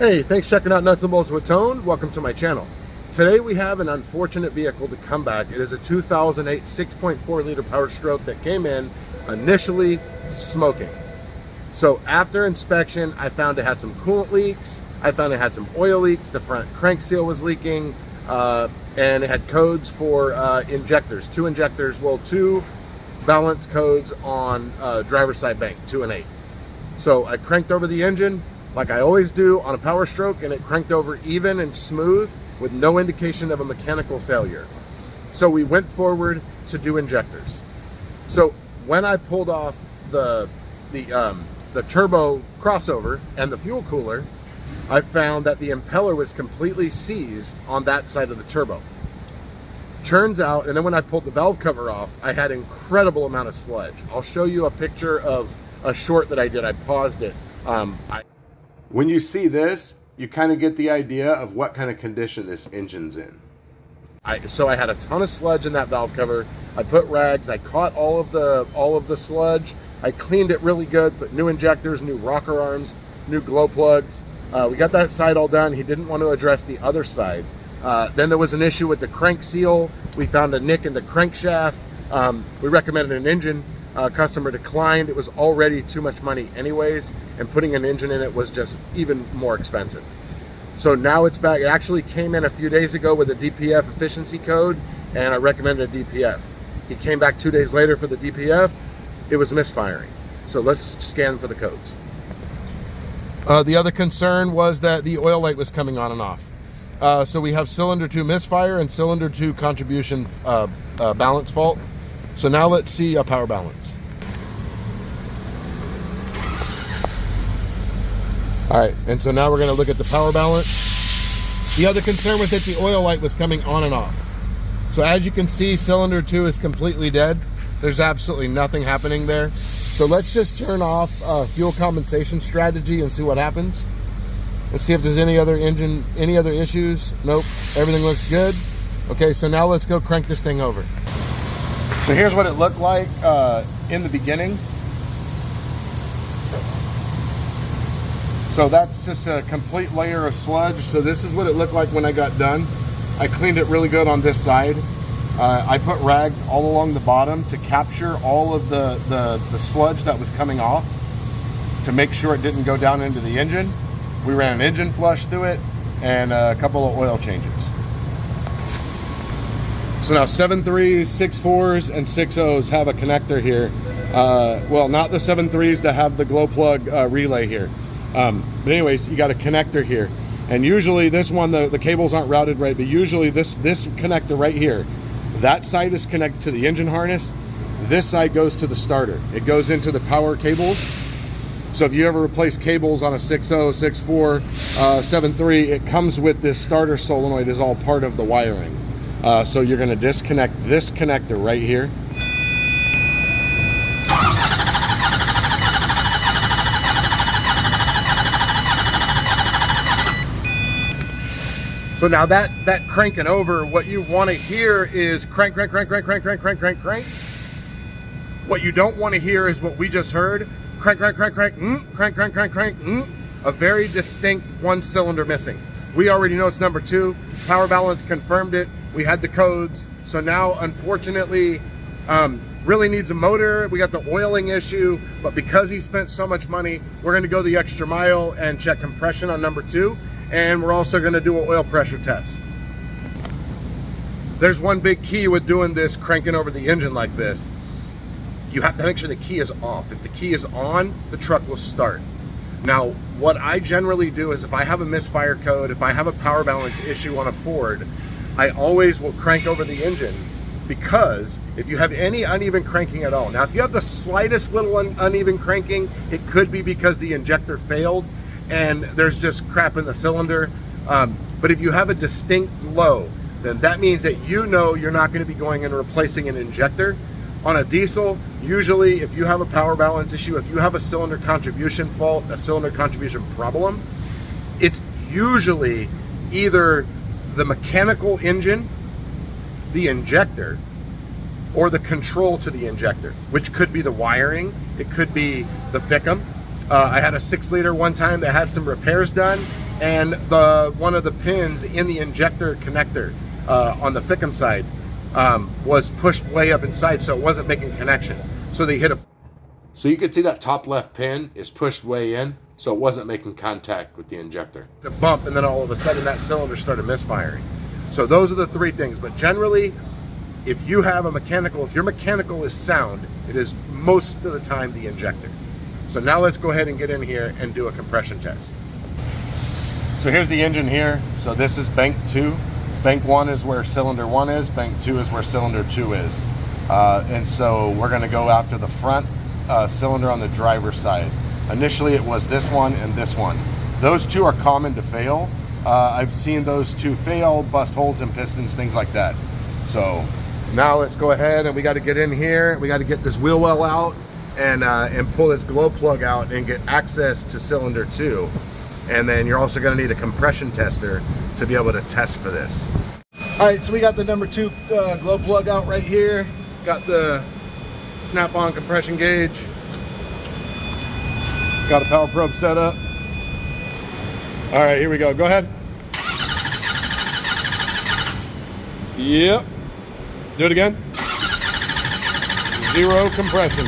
Hey, thanks for checking out Nuts and Bolts with Tone. Welcome to my channel. Today we have an unfortunate vehicle to come back. It is a 2008 6.4 liter Powerstroke that came in initially smoking. So after inspection, I found it had some coolant leaks. I found it had some oil leaks. The front crank seal was leaking, and it had codes for injectors. Two balance codes on driver's side bank, 2 and 8. So I cranked over the engine like I always do on a Powerstroke, and it cranked over even and smooth with no indication of a mechanical failure. So we went forward to do injectors. So when I pulled off the turbo crossover and the fuel cooler, I found that the impeller was completely seized on that side of the turbo. Turns out, and then when I pulled the valve cover off, I had incredible amount of sludge. I'll show you a picture of a short that I did. I paused it. When you see this, you kind of get the idea of what kind of condition this engine's in. So I had a ton of sludge in that valve cover. I put rags, I caught all of the sludge. I cleaned it really good, put new injectors, new rocker arms, new glow plugs. We got that side all done. He didn't want to address the other side. Then there was an issue with the crank seal. We found a nick in the crankshaft. We recommended an engine. Customer declined. It was already too much money anyways, and putting an engine in it was just even more expensive. So now it's back. It actually came in a few days ago with a DPF efficiency code, and I recommended a DPF. He came back 2 days later for the DPF. It was misfiring. So let's scan for the codes. The other concern was that the oil light was coming on and off. So we have cylinder 2 misfire and cylinder 2 contribution balance fault. So now let's see a power balance. All right, and so now we're gonna look at the power balance. The other concern was that the oil light was coming on and off. So as you can see, cylinder 2 is completely dead. There's absolutely nothing happening there. So let's just turn off fuel compensation strategy and see what happens. Let's see if there's any other issues. Nope, everything looks good. Okay, so now let's go crank this thing over. So here's what it looked like in the beginning. So that's just a complete layer of sludge. So this is what it looked like when I got done. I cleaned it really good on this side. I put rags all along the bottom to capture all of the sludge that was coming off to make sure it didn't go down into the engine. We ran an engine flush through it and a couple of oil changes. So now 7.3s, 6.4s, and 6.0s have a connector here. Well, not the 7.3s that have the glow plug relay here. But anyways, you got a connector here. And usually this one, the cables aren't routed right, but usually this connector right here, that side is connected to the engine harness. This side goes to the starter. It goes into the power cables. So if you ever replace cables on a 6.0, 6.4, 7.3, it comes with this starter solenoid as all part of the wiring. So you're going to disconnect this connector right here. So now that cranking over, what you want to hear is crank, crank, crank, crank, crank, crank, crank, crank, crank. What you don't want to hear is what we just heard. Crank, crank, crank, crank, crank, crank, crank, crank, a very distinct one cylinder missing. We already know it's number 2. Power balance confirmed it. We had the codes. So now, unfortunately, really needs a motor. We got the oiling issue, but because he spent so much money, we're gonna go the extra mile and check compression on number 2. And we're also gonna do an oil pressure test. There's one big key with doing this, cranking over the engine like this. You have to make sure the key is off. If the key is on, the truck will start. Now, what I generally do is if I have a misfire code, if I have a power balance issue on a Ford, I always will crank over the engine, because if you have any uneven cranking at all, now if you have the slightest little uneven cranking, it could be because the injector failed and there's just crap in the cylinder. But if you have a distinct low, then that means that you know you're not going to be going and replacing an injector. On a diesel, usually if you have a power balance issue, if you have a cylinder contribution fault, a cylinder contribution problem, it's usually either the mechanical engine, the injector, or the control to the injector, which could be the wiring, it could be the FICM. I had a 6 liter one time that had some repairs done, and one of the pins in the injector connector on the Fickum side was pushed way up inside, so it wasn't making connection. So they hit a... So you can see that top left pin is pushed way in, so it wasn't making contact with the injector. A bump, and then all of a sudden that cylinder started misfiring. So those are the three things. But generally, if you have a mechanical, if your mechanical is sound, it is most of the time the injector. So now let's go ahead and get in here and do a compression test. So here's the engine here. So this is bank 2. Bank 1 is where cylinder 1 is. Bank 2 is where cylinder 2 is. And so we're going to go after the front cylinder on the driver's side. Initially it was this one and this one. Those two are common to fail. I've seen those two fail, bust holes in pistons, things like that. So now let's go ahead and we got to get in here. We got to get this wheel well out and pull this glow plug out and get access to cylinder 2. And then you're also going to need a compression tester to be able to test for this. All right, so we got the number 2 glow plug out right here. Got the snap-on compression gauge. Got a power probe set up. All right, here we go. Go ahead. Yep. Do it again. 0 compression.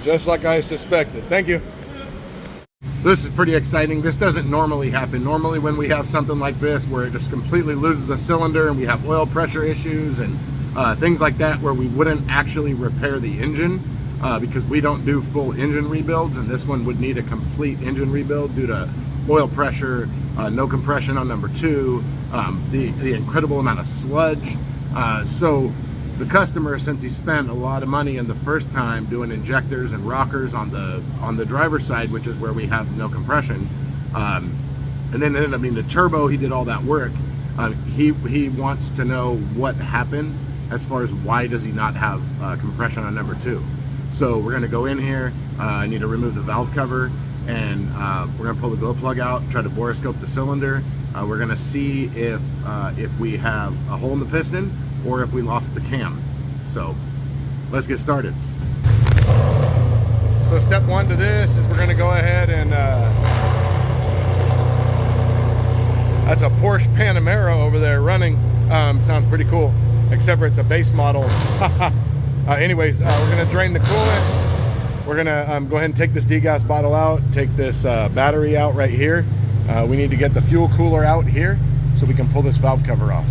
Just like I suspected. Thank you. So this is pretty exciting. This doesn't normally happen. Normally when we have something like this where it just completely loses a cylinder and we have oil pressure issues and things like that, where we wouldn't actually repair the engine because we don't do full engine rebuilds, and this one would need a complete engine rebuild due to oil pressure, no compression on number 2, the incredible amount of sludge. So the customer, since he spent a lot of money in the first time doing injectors and rockers on the driver's side, which is where we have no compression, and then I mean the turbo, he did all that work. He wants to know what happened as far as why does he not have compression on number 2. So we're going to go in here. I need to remove the valve cover, and we're going to pull the glow plug out, try to borescope the cylinder. We're going to see if we have a hole in the piston or if we lost the cam. So let's get started. So step 1 to this is we're going to go ahead and that's a Porsche Panamera over there running. Sounds pretty cool, except for it's a base model. Anyways, we're going to drain the coolant. We're going to go ahead and take this degas bottle out, take this battery out right here. We need to get the fuel cooler out here so we can pull this valve cover off.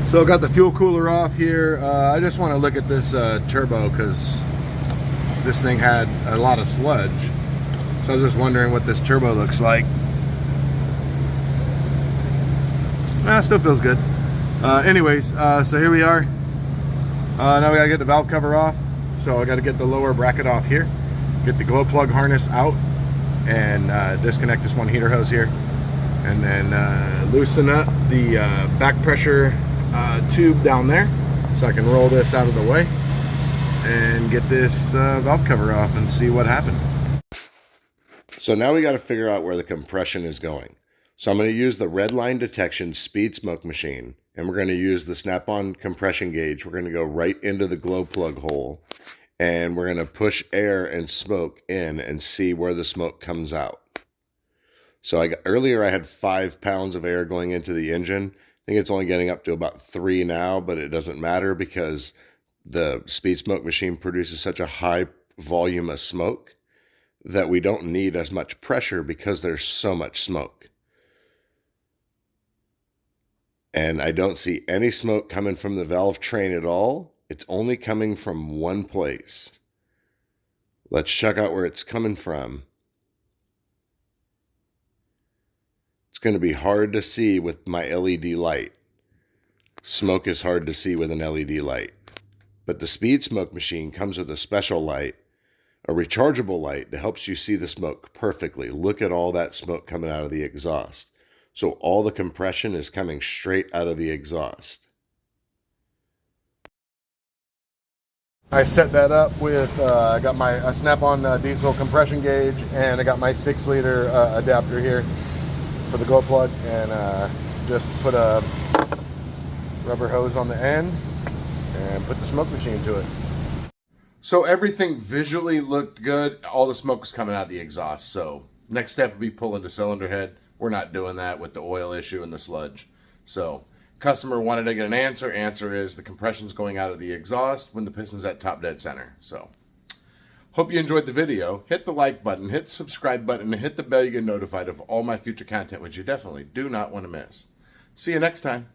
So I got the fuel cooler off here. I just want to look at this turbo because this thing had a lot of sludge. So I was just wondering what this turbo looks like. Still feels good. Anyways, so here we are. Now we gotta get the valve cover off. So I gotta get the lower bracket off here, get the glow plug harness out, and disconnect this one heater hose here, and then loosen up the back pressure tube down there so I can roll this out of the way and get this valve cover off and see what happened. So now we got to figure out where the compression is going. So I'm going to use the red line detection speed smoke machine, and we're going to use the snap-on compression gauge. We're going to go right into the glow plug hole, and we're going to push air and smoke in and see where the smoke comes out. So earlier I had 5 pounds of air going into the engine. I think it's only getting up to about 3 now, but it doesn't matter because the speed smoke machine produces such a high volume of smoke that we don't need as much pressure because there's so much smoke. And I don't see any smoke coming from the valve train at all. It's only coming from one place. Let's check out where it's coming from. It's going to be hard to see with my LED light. Smoke is hard to see with an LED light. But the speed smoke machine comes with a special light, a rechargeable light that helps you see the smoke perfectly. Look at all that smoke coming out of the exhaust. So all the compression is coming straight out of the exhaust. I set that up with, I got my snap-on diesel compression gauge, and I got my 6-liter adapter here for the glow plug, and just put a rubber hose on the end and put the smoke machine to it. So everything visually looked good. All the smoke was coming out of the exhaust. So next step would be pulling the cylinder head. We're not doing that with the oil issue and the sludge. So customer wanted to get an answer. Answer is the compression's going out of the exhaust when the piston's at top dead center. So hope you enjoyed the video. Hit the like button, hit the subscribe button, and hit the bell. You get notified of all my future content, which you definitely do not want to miss. See you next time.